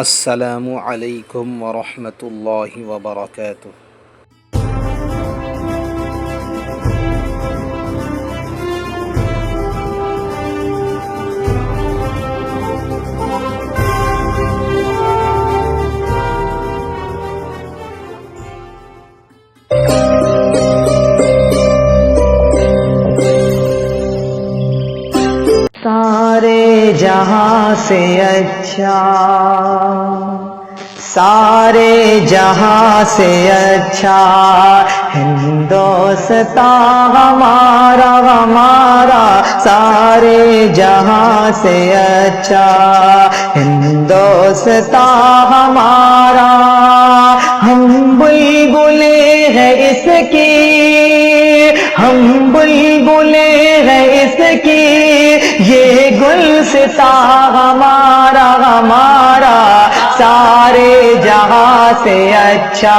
السلام علیکم ورحمۃ اللہ وبرکاتہ۔ سارے جہاں سے اچھا، سارے جہاں سے اچھا ہندوستان ہمارا ہمارا، سارے جہاں سے اچھا ہندوستان ہمارا۔ ہم بلبلیں ہیں اس کی، ہم بلبلیں ہیں اس کی، یہ گلستان ہمارا ہمارا، سارے جہاں سے اچھا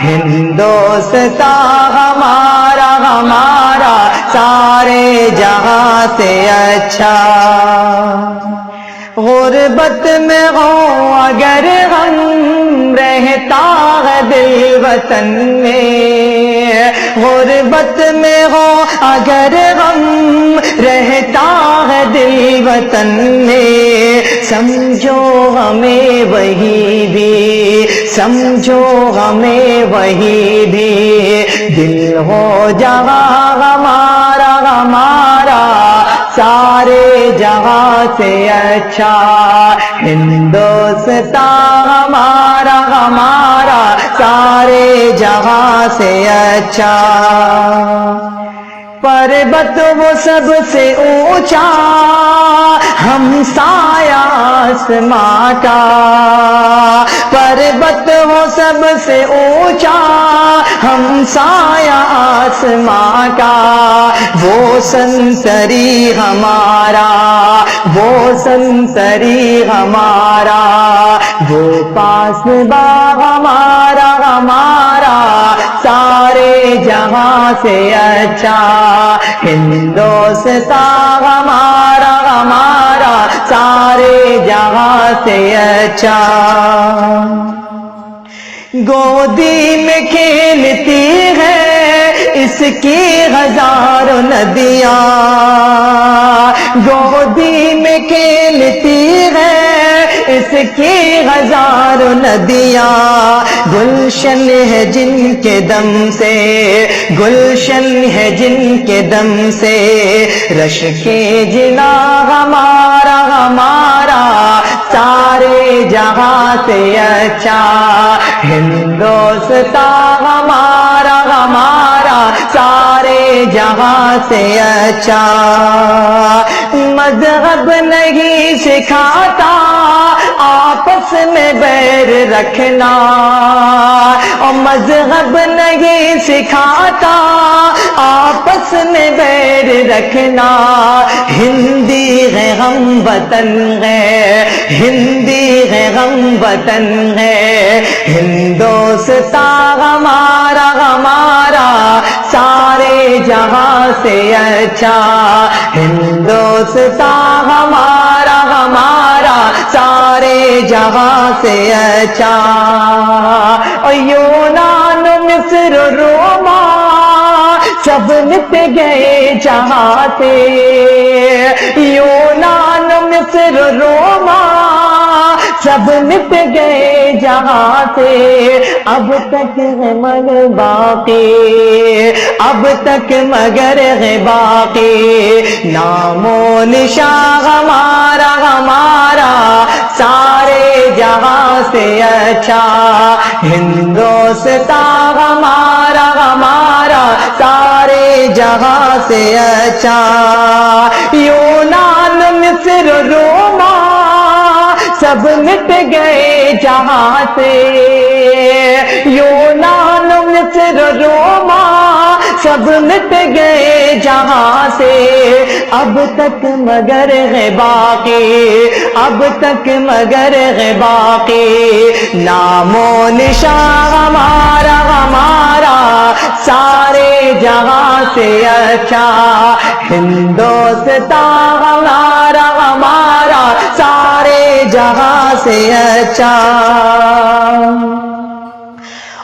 ہندوستان ہمارا ہمارا، سارے جہاں سے اچھا۔ غربت میں ہو اگر ہم، رہتا ہے دل وطن میں، غربت میں ہو اگر ہم، رہتا ہے دل وطن میں، سمجھو ہمیں وہی بھی، سمجھو ہمیں وہی بھی، دل ہو جہاں ہمارا ہمارا، سارے جہاں سے اچھا ہندوستان ہمارا ہمارا، سارے جہاں سے اچھا۔ پربت وہ سب سے اونچا، ہم سایہ آسماں کا، پربت وہ سب سے اونچا، ہم سایہ آسماں کا، وہ سنسری ہمارا، وہ سنسری ہمارا، وہ پاس باغ ہمارا ہمارا، سارے جہاں سے اچھا ہندوستان ہمارا ہمارا، سارے جہاں سے اچھا۔ گودی میں کھیلتی ہے اس کی ہزاروں ندیاں، گودی میں کھیلتی ہے اس کی ہزاروں ندیاں، گلشن ہے جن کے دم سے، گلشن ہے جن کے دم سے، رش کے جنا ہمارا ہمارا، سارے جہاں سے اچھا ہندوستان ہمارا ہمارا، سارے جہاں سے اچھا۔ مذہب نہیں سکھاتا آپس میں بیر رکھنا، اور مذہب نہیں سکھاتا آپس میں بیر رکھنا، ہندی ہے ہم وطن ہے، ہندی ہے ہم وطن ہے، ہندوستان ہمارا ہمارا، سارے جہاں سے اچھا ہندوستان ہمارا ہمارا، سارے جہاں سے اچھا۔ یونان مصر روما سب مٹ گئے جہاں سے، یونان مصر روما سب مٹ گئے جہاں سے، اب تک ہے مگر باقی، اب تک مگر ہے باقی، نام و نشان ہمارا ہمارا، سارے جہاں سے اچھا ہندوستان ہمارا ہمارا، سارے جہاں سے اچھا۔ یونان مصر روما سب مٹ گئے جہاں سے، یونان مصر روما سب مٹ گئے جہاں سے، اب تک مگر ہے باقی، اب تک مگر ہے باقی، نام و نشان ہمارا ہمارا سارے جہاں سے اچھا، ہندوستان ہمارا ہمارا سارے جہاں سے اچھا۔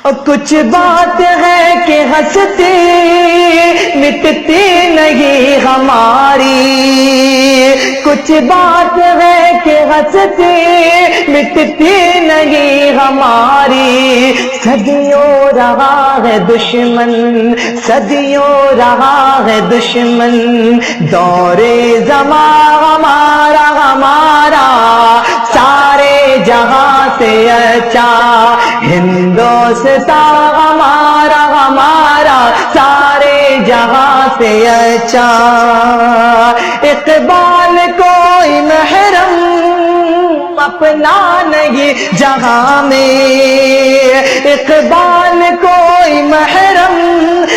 اور کچھ بات ہے کہ ہنستی مٹتی نہیں ہماری، کچھ بات ہے کہ ہنستی مٹتی نہیں ہماری، صدیوں رہا ہے دشمن، صدیوں رہا ہے دشمن، دور زمان ہمارا ہمارا سارے جہاں سے اچھا، ہندوستان ہمارا ہمارا سارے جہاں سے اچھا۔ اقبال کوئی محرم اپنا نہیں جہاں میں، اقبال کوئی محرم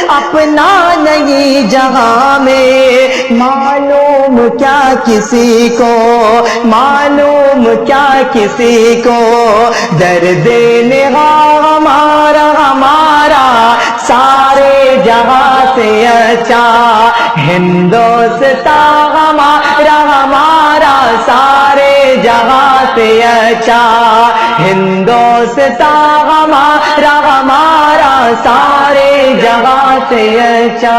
اپنا نہیں جہاں میں، معلوم کیا کسی کو، معلوم کیا کسی کو، درد نگاہ ہمارا ہمارا سارے جہاں سے اچھا، ہندوستان ہمارا ہمارا سارے جہاں سے اچھا، ہندوستان ہمارا ہمارا سارے جہاں سے اچھا۔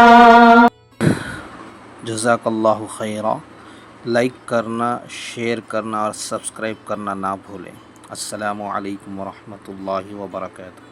جزاک اللہ خیرہ۔ لائک کرنا، شیئر کرنا اور سبسکرائب کرنا نہ بھولیں۔ السلام علیکم ورحمۃ اللہ وبرکاتہ۔